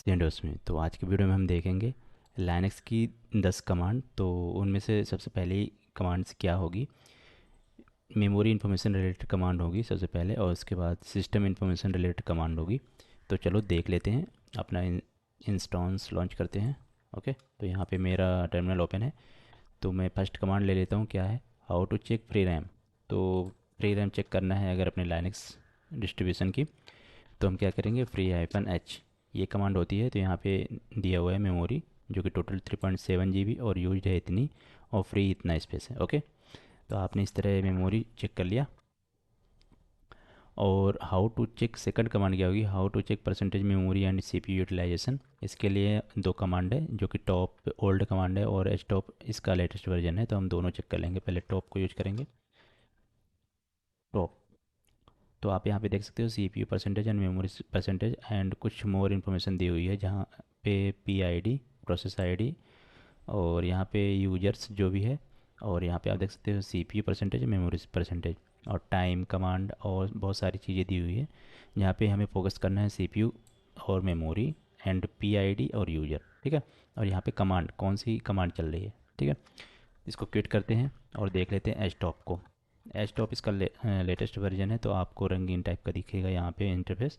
Windows में। तो आज की वीडियो में हम देखेंगे लाइनक्स की 10 कमांड। तो उनमें से सबसे पहली कमांड्स क्या होगी, मेमोरी इन्फॉर्मेशन रिलेटेड कमांड होगी सबसे पहले, और उसके बाद सिस्टम इन्फॉर्मेशन रिलेटेड कमांड होगी। तो चलो देख लेते हैं, अपना इंस्टॉन्स लॉन्च करते हैं। ओके, तो यहाँ पे मेरा टर्मिनल ओपन है। तो मैं फर्स्ट कमांड ले लेता हूँ, क्या है, how to check free RAM. तो फ्री रैम चेक करना है अगर अपने लाइनक्स डिस्ट्रीब्यूशन की, तो हम क्या करेंगे, -h ये कमांड होती है। तो यहाँ पे दिया हुआ है मेमोरी जो कि टोटल 3.7 GB और यूज है इतनी, और फ्री इतना स्पेस है। ओके, तो आपने इस तरह मेमोरी चेक कर लिया। और how to check second command क्या होगी, how to check percentage memory and CPU utilisation. इसके लिए दो कमांड है, जो कि टॉप ओल्ड कमांड है और एच टॉप इसका लेटेस्ट वर्जन है। तो हम दोनों चेक कर लेंगे, पहले टॉप को यूज करेंगे। टॉप, तो आप यहाँ पे देख सकते हो CPU percentage and memory percentage and कुछ मोर इन्फॉर्मेशन दी हुई है, जहाँ पे PID, प्रोसेस ID, और यहाँ पे यूजर्स जो भी है, और यहाँ पे आप देख सकते हो CPU परसेंटेज, मेमोरी परसेंटेज, और टाइम कमांड, और बहुत सारी चीज़ें दी हुई है। यहाँ पे हमें फोकस करना है CPU और मेमोरी एंड PID और यूजर, ठीक है। और यहाँ पे कमांड, कौन सी कमांड चल रही है, ठीक है। इसको क्विट करते हैं और देख लेते हैं एच टॉप को। एच टॉप इसका लेटेस्ट वर्जन है, तो आपको रंगीन टाइप का दिखेगा यहाँ पे interface.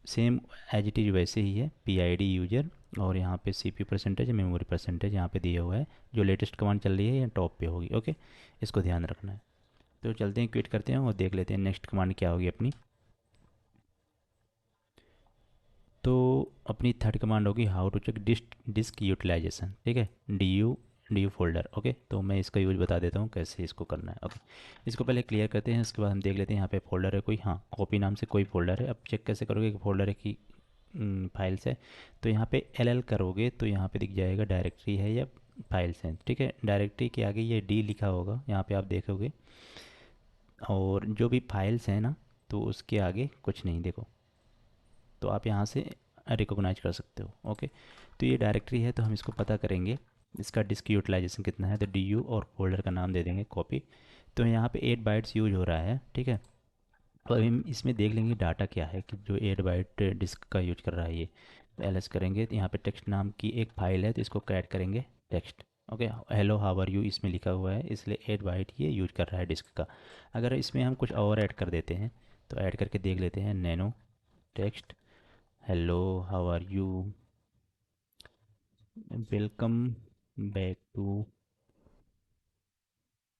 Same as it is वैसे ही है, PID यूजर, और यहाँ पे CPU परसेंटेज, मेमोरी परसेंटेज यहाँ पे दिया हुआ है। जो लेटेस्ट कमांड चल रही है ये टॉप पे होगी। ओके, इसको ध्यान रखना है। तो चलते हैं, क्विट करते हैं और देख लेते हैं नेक्स्ट कमांड क्या होगी अपनी। तो अपनी थर्ड कमांड होगी how to check disk utilisation, ठीक है, डी यू फोल्डर। ओके, तो मैं इसका यूज बता देता हूँ कैसे इसको करना है। ओके, इसको पहले क्लियर करते हैं, उसके बाद हम देख लेते हैं यहाँ पे फोल्डर है कोई, हाँ, कॉपी नाम से कोई फोल्डर है। अब चेक कैसे करोगे कि फोल्डर है कि फाइल्स है। तो यहाँ पे LL करोगे तो यहाँ पे दिख जाएगा डायरेक्टरी है या फाइल्स हैं, ठीक है। डायरेक्टरी के आगे ये D लिखा होगा, यहाँ पे आप देखोगे, और जो भी फाइल्स हैं ना, तो उसके आगे कुछ नहीं, देखो। तो आप यहाँ से रिकॉग्नाइज कर सकते हो। ओके, तो ये डायरेक्टरी है, तो हम इसको पता करेंगे इसका डिस्क यूटिलाइजेशन कितना है। तो DU और फोल्डर का नाम दे देंगे कॉपी। तो यहाँ पे 8 बाइट्स यूज हो रहा है, ठीक है। और हम इसमें देख लेंगे डाटा क्या है कि जो 8 बाइट डिस्क का यूज कर रहा है ये। तो LS करेंगे, तो यहाँ पे टेक्स्ट नाम की एक फाइल है, तो इसको ऐड करेंगे text. Okay, hello how are you इसमें लिखा हुआ है, इसलिए 8 बाइट ये यूज कर रहा है डिस्क का। अगर इसमें हम कुछ और ऐड कर देते हैं, तो ऐड करके देख लेते हैं, nano text, hello how are you, welcome back to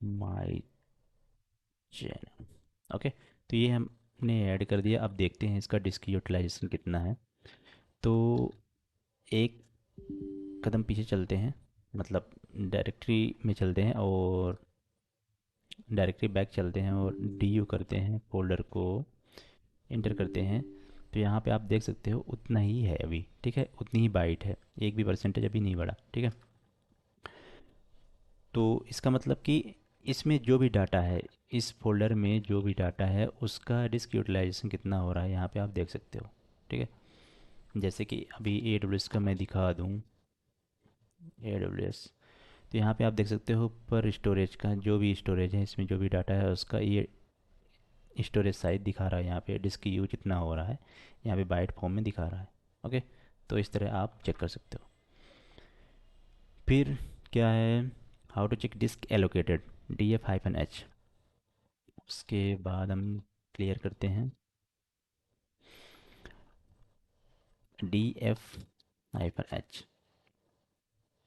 my channel. Okay, तो ये हमने ऐड कर दिया। अब देखते हैं इसका डिस्क यूटिलाइजेशन कितना है। तो एक कदम पीछे चलते हैं, मतलब डायरेक्टरी में चलते हैं, और डायरेक्टरी बैक चलते हैं, और DU करते हैं, फोल्डर को इंटर करते हैं। तो यहाँ पे आप देख सकते हो उतना ही है अभी, ठीक है, उतनी ही बाइट है, एक भी परसेंटेज अभी नहीं बढ़ा, ठीक है। तो इसका मतलब कि इसमें जो भी डाटा है, इस फोल्डर में जो भी डाटा है उसका डिस्क यूटिलाइजेशन कितना हो रहा है, यहाँ पे आप देख सकते हो, ठीक है। जैसे कि अभी AWS का मैं दिखा दूँ, AWS, तो यहाँ पे आप देख सकते हो पर स्टोरेज का, जो भी स्टोरेज है इसमें जो भी डाटा है उसका ये स्टोरेज साइज दिखा रहा है, यहाँ पे डिस्क यूज कितना हो रहा है, यहाँ पे बाइट फॉर्म में दिखा रहा है। ओके, तो इस तरह आप चेक कर सकते हो। फिर क्या है, how to check disk allocated, DF-H। उसके बाद हम क्लियर करते हैं DF-H,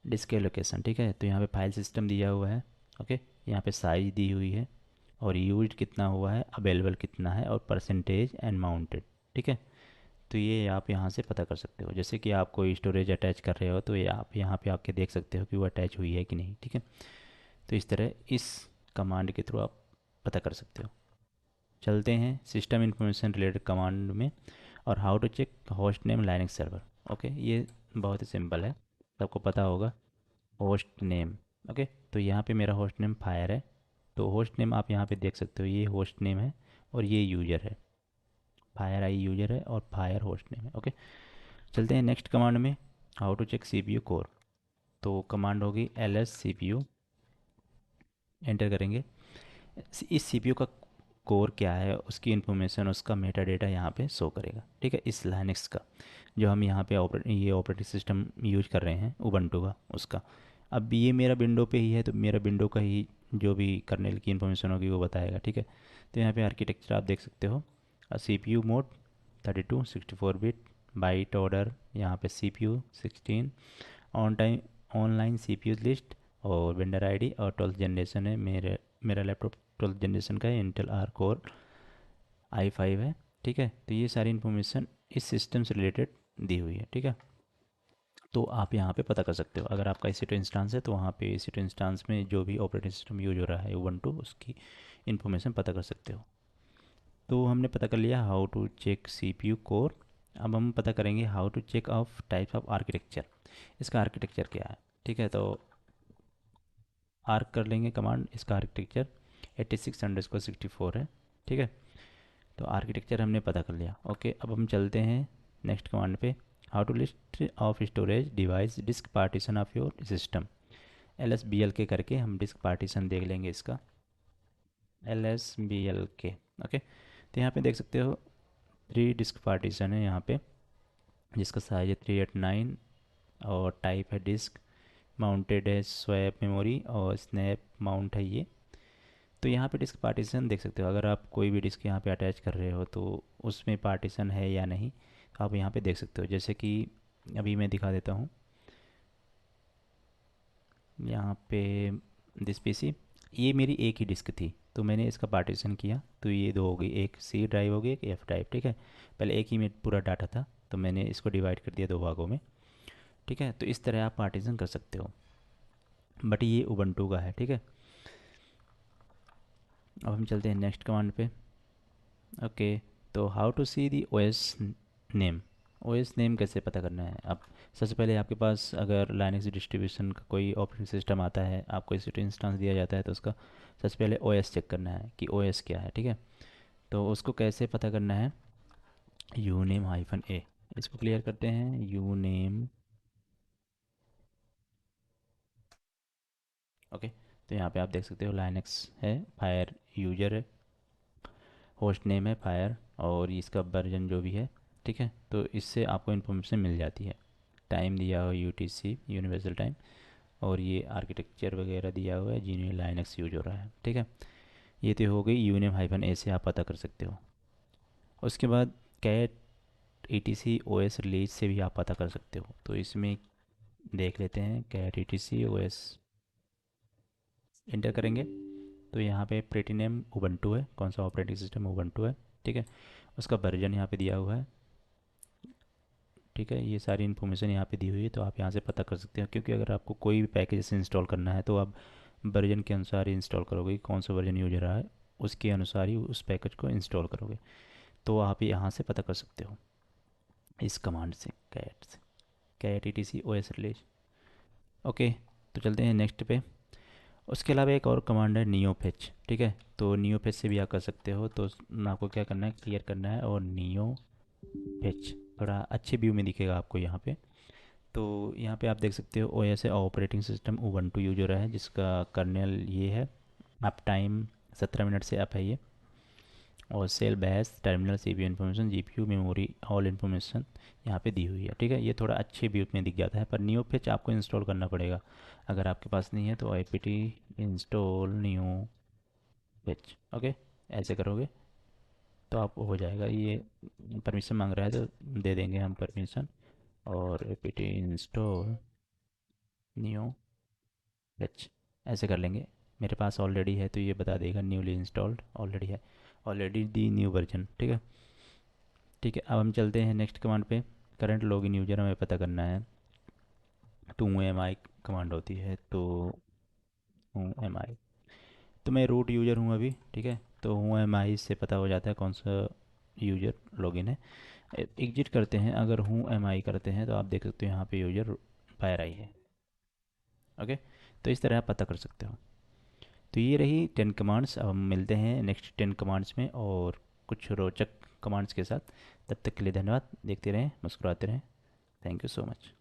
डिस्क एलोकेशन, ठीक है। तो यहाँ पे फाइल सिस्टम दिया हुआ है। ओके, यहाँ पे साइज दी हुई है, और यूज कितना हुआ है, अवेलेबल कितना है, और परसेंटेज एंड माउंटेड, ठीक है। तो ये आप यहाँ से पता कर सकते हो, जैसे कि आप कोई स्टोरेज अटैच कर रहे हो, तो ये आप यहाँ पे आके देख सकते हो कि वो अटैच हुई है कि नहीं, ठीक है। तो इस तरह इस कमांड के थ्रू आप पता कर सकते हो। चलते हैं सिस्टम इंफॉर्मेशन रिलेटेड कमांड में, और how to check host name Linux server. Okay, ये बहुत ही सिंपल है, सबको पता होगा, होस्ट नेम। ओके, तो यहाँ पे मेरा होस्ट नेम फायर है। तो होस्ट नेम आप यहाँ पे देख सकते हो, ये होस्ट नेम है और ये यूजर है, फायर आई यूजर है और फायर होस्ट नेम है। ओके, चलते हैं नेक्स्ट कमांड में, how to check CPU core. तो कमांड होगी LS CPU, एंटर करेंगे। इस CPU का कोर क्या है उसकी इन्फॉर्मेशन, उसका मेटा डेटा यहाँ पे शो करेगा, ठीक है, इस लाइनक्स का जो हम यहाँ पे ये ऑपरेटिंग सिस्टम यूज कर रहे हैं उबंटू का उसका। अब ये मेरा विंडो पे ही है तो मेरा विंडो का ही जो भी कर्नेल की इन्फॉर्मेशन होगी वो बताएगा, ठीक है। तो यहाँ पे आर्किटेक्चर आप देख सकते हो, CPU mode 32 64 bit, byte order यहाँ पे CPU 16, on time online CPU list, और वेंडर आईडी, और 12th जनरेशन है। मेरा लैपटॉप 12th जनरेशन का है, इंटेल आर कोर i5 है, ठीक है। तो ये सारी इन्फॉर्मेशन इस सिस्टम से रिलेटेड दी हुई है, ठीक है। तो आप यहाँ पे पता कर सकते हो, अगर आपका EC2 इंस्टांस है तो वहाँ पे EC2 इंस्टांस में जो भी ऑपरेटिंग सिस्टम यूज हो रहा है उबंटू, उसकी इन्फॉर्मेशन पता कर सकते हो। तो हमने पता कर लिया how to check CPU core. अब हम पता करेंगे how to check of types of architecture, इसका आर्किटेक्चर क्या है, ठीक है। तो आर्क कर लेंगे कमांड, इसका आर्किटेक्चर 86_64 है, ठीक है। तो आर्किटेक्चर हमने पता कर लिया, ओके। अब हम चलते हैं नेक्स्ट कमांड पे, how to list of storage device disk partition of your system. LSBLK करके हम डिस्क पार्टीशन देख लेंगे इसका, LSBLK, ओके। तो यहाँ पे देख सकते हो 3 डिस्क पार्टीशन है यहाँ पे, जिसका साइज है 389, और टाइप है डिस्क, माउंटेड है स्वैप मेमोरी, और स्नैप माउंट है ये। तो यहाँ पे डिस्क पार्टीशन देख सकते हो, अगर आप कोई भी डिस्क यहाँ पे अटैच कर रहे हो तो उसमें पार्टीशन है या नहीं, तो आप यहाँ पे देख सकते हो। जैसे कि अभी मैं दिखा देता हूँ यहाँ पे, दिस PC, ये मेरी एक ही डिस्क थी तो मैंने इसका पार्टीशन किया, तो ये दो हो गई, एक C ड्राइव हो गई, एक F ड्राइव, ठीक है। पहले एक ही में पूरा डाटा था तो मैंने इसको डिवाइड कर दिया 2 भागों में, ठीक है। तो इस तरह आप पार्टीशन कर सकते हो, बट ये उबंटू का है, ठीक है। अब हम चलते हैं नेक्स्ट कमांड पे, ओके। तो how to see the OS name, OS name कैसे पता करना है। अब सबसे पहले आपके पास अगर लाइनक्स डिस्ट्रीब्यूशन का कोई ऑपरेटिंग सिस्टम आता है, आपको EC2 इंस्टेंस दिया जाता है, तो उसका सबसे पहले OS चेक करना है कि OS क्या है, ठीक है। तो उसको कैसे पता करना है, uname-a, इसको क्लियर करते हैं, uname, ओके। तो यहाँ पे आप देख सकते हो लाइनक्स है, फायर यूजर है, होस्ट नेम है फायर, और इसका वर्जन जो भी है, ठीक है। तो इससे आपको इन्फॉर्मेशन मिल जाती है, टाइम दिया हुआ UTC यूनिवर्सल टाइम, और ये आर्किटेक्चर वगैरह दिया हुआ है जिन्हें लाइनक्स यूज हो रहा है, ठीक है। ये तो हो गई uname-a से आप पता कर सकते हो। उसके बाद कैट ETC OS रिलीज से भी आप पता कर सकते हो, तो इसमें देख लेते हैं कैट ETC OS, इंटर करेंगे तो यहाँ पे प्रेटी नेम उबंटू है, कौन सा ऑपरेटिंग सिस्टम उबंटू है, ठीक है। उसका वर्जन यहाँ पे दिया हुआ है, ठीक है। ये सारी इन्फॉर्मेशन यहाँ पे दी हुई है, तो आप यहाँ से पता कर सकते हैं, क्योंकि अगर आपको कोई भी पैकेज इंस्टॉल करना है तो आप वर्जन के अनुसार ही इंस्टॉल करोगे, कौन सा वर्जन यूज हो रहा है उसके अनुसार ही उस पैकेज को इंस्टॉल करोगे। तो आप यहाँ से पता कर सकते हो इस कमांड से cat ETC OS release, okay. तो चलते हैं नेक्स्ट पे। उसके अलावा एक और कमांड है नियो-फेच, ठीक है। तो नियो-फेच से भी आप कर सकते हो, तो आपको क्या करना है, क्लियर करना है, और नियो-फेच थोड़ा अच्छे व्यू में दिखेगा आपको यहाँ पे। तो यहाँ पे आप देख सकते हो OS है, ऑपरेटिंग सिस्टम उबंटू यूज हो रहा है, जिसका कर्नेल ये है, अप टाइम 17 मिनट से अप है ये, और सेल बैस terminal CPU information GPU memory all information यहाँ पे दी हुई है, ठीक है। ये थोड़ा अच्छे व्यू में दिख जाता है, पर नियो पेज आपको इंस्टॉल करना पड़ेगा, अगर आपके पास नहीं है तो IPT install neo page, okay. ऐसे करोगे तो आप हो जाएगा। ये परमिशन मांग रहा है तो दे देंगे हम परमिशन, और IPT इंस्टॉल नियो पेज ऐसे कर लेंगे। मेरे पास ऑलरेडी है तो ये बता देगा न्यूली इंस्टॉल्ड, ऑलरेडी है, ऑलरेडी दी न्यू वर्जन, ठीक है। ठीक है, अब हम चलते हैं नेक्स्ट कमांड पे। करंट लॉगिन यूजर हमें पता करना है, टू एम आई कमांड होती है, तो टू एम आई, तो मैं रूट यूजर हूँ अभी, ठीक है। तो हूँ एम आई से पता हो जाता है कौन सा यूजर लॉगिन है। एग्जिट करते हैं, अगर हूँ एम आई करते हैं तो आप देख सकते हो यहाँ पे यूजर फायर आई है, ओके। तो इस तरह आप पता कर सकते हो। तो ये रही 10 कमांड्स। अब हम मिलते हैं नेक्स्ट 10 कमांड्स में और कुछ रोचक कमांड्स के साथ। तब तक के लिए धन्यवाद, देखते रहें, मुस्कुराते रहें। Thank you so much.